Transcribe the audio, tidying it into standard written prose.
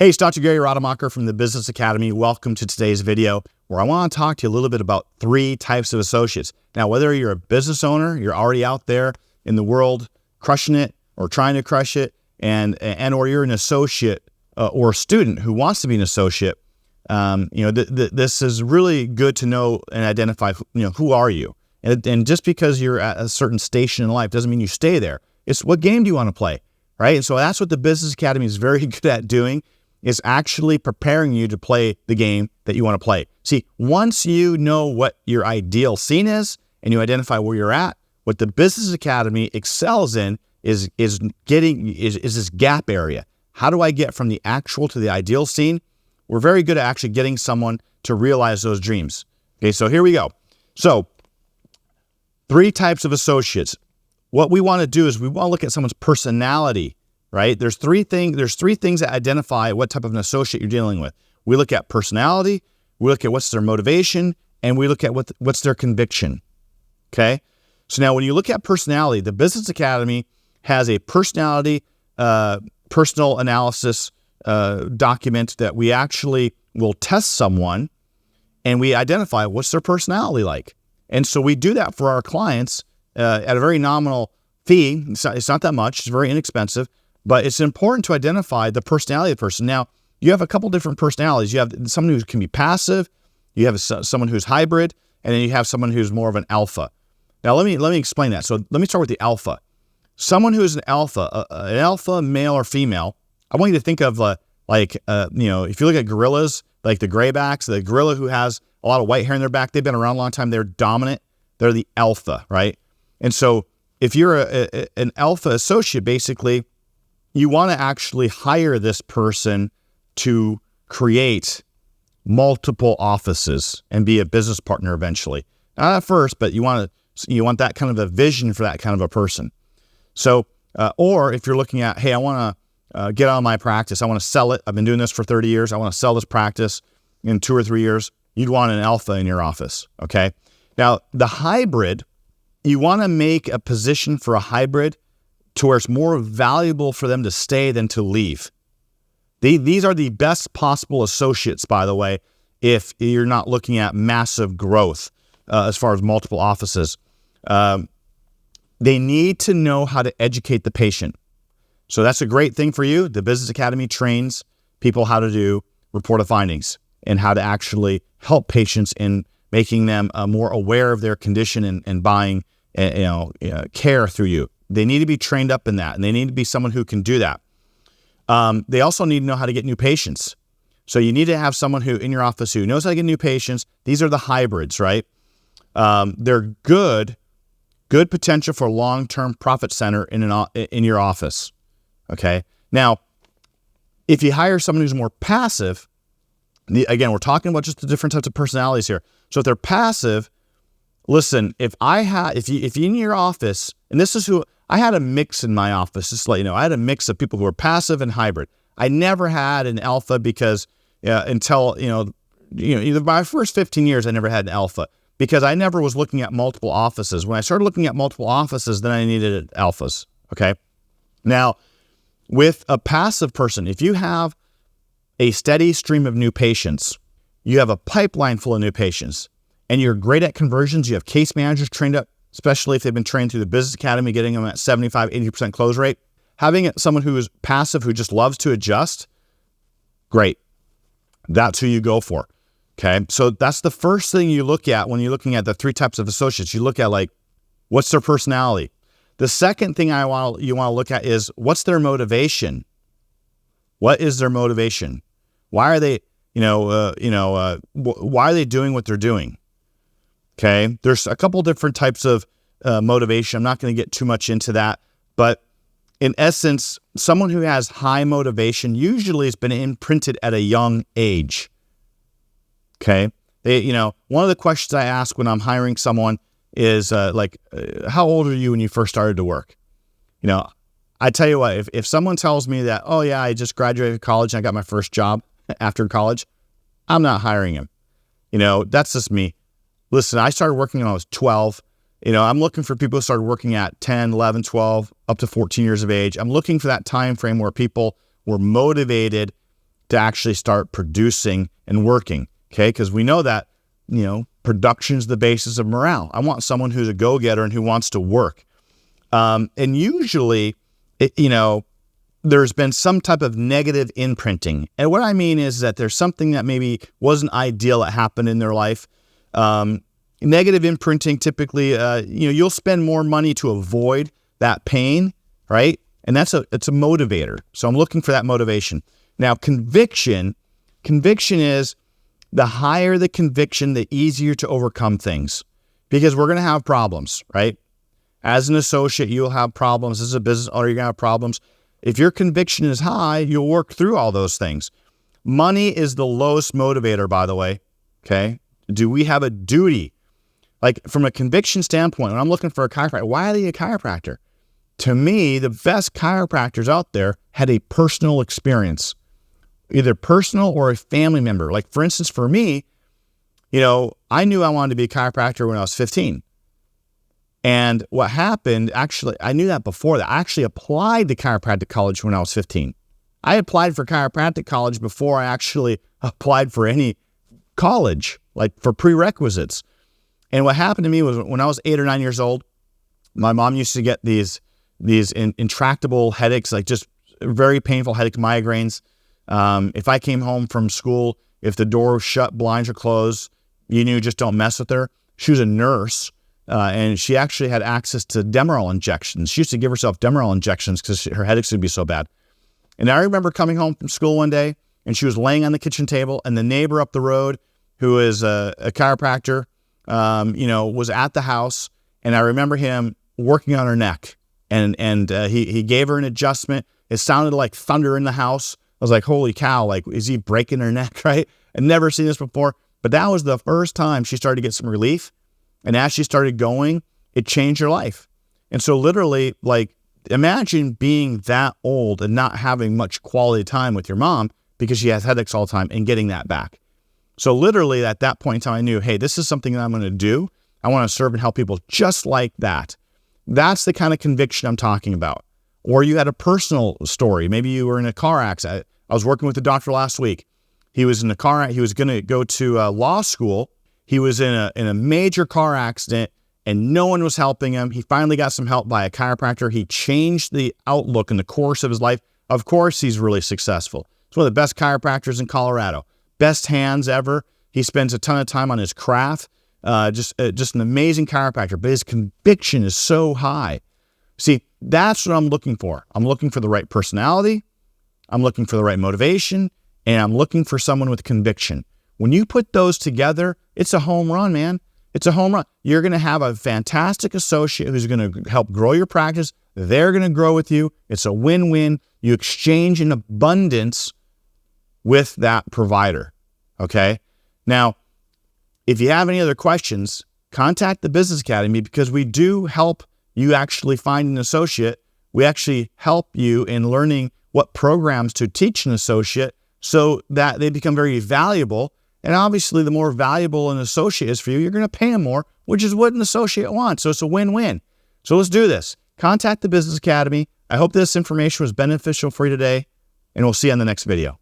Hey, it's Dr. Gary Rademacher from the Business Academy. Welcome to today's video where I want to talk to you a little bit about 3 types of associates. Now, whether you're a business owner, you're already out there in the world crushing it or trying to crush it, and or you're an associate or a student who wants to be an associate, this is really good to know and identify, who are you? And just because you're at a certain station in life doesn't mean you stay there. It's what game do you want to play, right? And so that's what the Business Academy is very good at doing, is actually preparing you to play the game that you want to play. See, once you know what your ideal scene is and you identify where you're at, what the Business Academy excels in is this gap area. How do I get from the actual to the ideal scene? We're very good at actually getting someone to realize those dreams. Okay, so here we go. So 3 types of associates. What we want to do is we want to look at someone's personality. Right? There's three things that identify what type of an associate you're dealing with. We look at personality, we look at what's their motivation, and we look at what's their conviction. Okay? So now when you look at personality, the Business Academy has a personality, personal analysis document that we actually will test someone and we identify what's their personality like. And so we do that for our clients at a very nominal fee. It's not that much. It's very inexpensive. But it's important to identify the personality of the person. Now, you have a couple different personalities. You have someone who can be passive, you have someone who's hybrid, and then you have someone who's more of an alpha. Now, let me explain that. So let me start with the alpha. Someone who is an alpha, male or female, I want you to think of if you look at gorillas, like the graybacks, the gorilla who has a lot of white hair in their back, they've been around a long time, they're dominant, they're the alpha, right? And so if you're an alpha associate, basically, you want to actually hire this person to create multiple offices and be a business partner eventually. Not at first, but you want that kind of a vision for that kind of a person. So, or if you're looking at, hey, I want to get out of my practice, I want to sell it. I've been doing this for 30 years. I want to sell this practice in 2 or 3 years. You'd want an alpha in your office. Okay. Now, the hybrid, you want to make a position for a hybrid to where it's more valuable for them to stay than to leave. These are the best possible associates, by the way, if you're not looking at massive growth as far as multiple offices. They need to know how to educate the patient. So that's a great thing for you. The Business Academy trains people how to do report of findings and how to actually help patients in making them more aware of their condition and buying care through you. They need to be trained up in that, and they need to be someone who can do that. They also need to know how to get new patients. So you need to have someone who in your office who knows how to get new patients. These are the hybrids, right? They're good potential for long-term profit center in your office. Okay. Now, if you hire someone who's more passive, again, we're talking about just the different types of personalities here. So if they're passive, listen, if you in your office, and this is who I had a mix in my office, just to let you know, I had a mix of people who were passive and hybrid. I never had an alpha because until either my first 15 years, I never had an alpha because I never was looking at multiple offices. When I started looking at multiple offices, then I needed alphas. Okay. Now, with a passive person, if you have a steady stream of new patients, you have a pipeline full of new patients, and you're great at conversions, you have case managers trained up, especially if they've been trained through the Business Academy, getting them at 75, 80% close rate. Having someone who is passive, who just loves to adjust, great. That's who you go for. Okay. So that's the first thing you look at when you're looking at the 3 types of associates. You look at what's their personality? The second thing you want to look at is what's their motivation? What is their motivation? Why are they, why are they doing what they're doing? Okay, there's a couple different types of motivation. I'm not going to get too much into that, but in essence, someone who has high motivation usually has been imprinted at a young age. Okay, one of the questions I ask when I'm hiring someone is how old are you when you first started to work? I tell you what, if someone tells me that, oh yeah, I just graduated college and I got my first job after college, I'm not hiring him. That's just me. Listen, I started working when I was 12. I'm looking for people who started working at 10, 11, 12, up to 14 years of age. I'm looking for that time frame where people were motivated to actually start producing and working, okay? Because we know that, production is the basis of morale. I want someone who's a go-getter and who wants to work. And usually, there's been some type of negative imprinting. And what I mean is that there's something that maybe wasn't ideal that happened in their life. Negative imprinting, typically, you'll spend more money to avoid that pain, right? And it's a motivator. So I'm looking for that motivation. Now, conviction is the higher the conviction, the easier to overcome things, because we're going to have problems, right? As an associate, you'll have problems. As a business owner, you're going to have problems. If your conviction is high, you'll work through all those things. Money is the lowest motivator, by the way, okay? Do we have a duty? Like, from a conviction standpoint, when I'm looking for a chiropractor, why are they a chiropractor? To me, the best chiropractors out there had a personal experience, either personal or a family member. Like, for instance, for me, I knew I wanted to be a chiropractor when I was 15. And what happened, actually, I knew that before that. I actually applied to chiropractic college when I was 15. I applied for chiropractic college before I actually applied for any college, like for prerequisites. And what happened to me was when I was 8 or 9 years old, my mom used to get these intractable headaches, like just very painful headache migraines. If I came home from school, if the door was shut, blinds are closed, you knew just don't mess with her. She was a nurse, and she actually had access to Demerol injections. She used to give herself Demerol injections because her headaches would be so bad. And I remember coming home from school one day, and she was laying on the kitchen table, and the neighbor up the road, who is a chiropractor, was at the house, and I remember him working on her neck, and he gave her an adjustment. It sounded like thunder in the house. I was like, holy cow, like, is he breaking her neck, right? I'd never seen this before, but that was the first time she started to get some relief. And as she started going, it changed her life. And so literally, like, imagine being that old and not having much quality time with your mom because she has headaches all the time and getting that back. So literally at that point in time, I knew, hey, this is something that I'm going to do. I want to serve and help people just like that. That's the kind of conviction I'm talking about. Or you had a personal story. Maybe you were in a car accident. I was working with a doctor last week. He was in a car accident. He was going to go to law school. He was in a major car accident and no one was helping him. He finally got some help by a chiropractor. He changed the outlook in the course of his life. Of course, he's really successful. He's one of the best chiropractors in Colorado. Best hands ever. He spends a ton of time on his craft. Just an amazing chiropractor, but his conviction is so high. See, that's what I'm looking for. I'm looking for the right personality. I'm looking for the right motivation, and I'm looking for someone with conviction. When you put those together, it's a home run, man. It's a home run. You're going to have a fantastic associate who's going to help grow your practice. They're going to grow with you. It's a win-win. You exchange in abundance with that provider, okay? Now, if you have any other questions, contact the Business Academy because we do help you actually find an associate. We actually help you in learning what programs to teach an associate so that they become very valuable. And obviously, the more valuable an associate is for you, you're going to pay them more, which is what an associate wants. So it's a win-win. So let's do this. Contact the Business Academy. I hope this information was beneficial for you today, and we'll see you on the next video.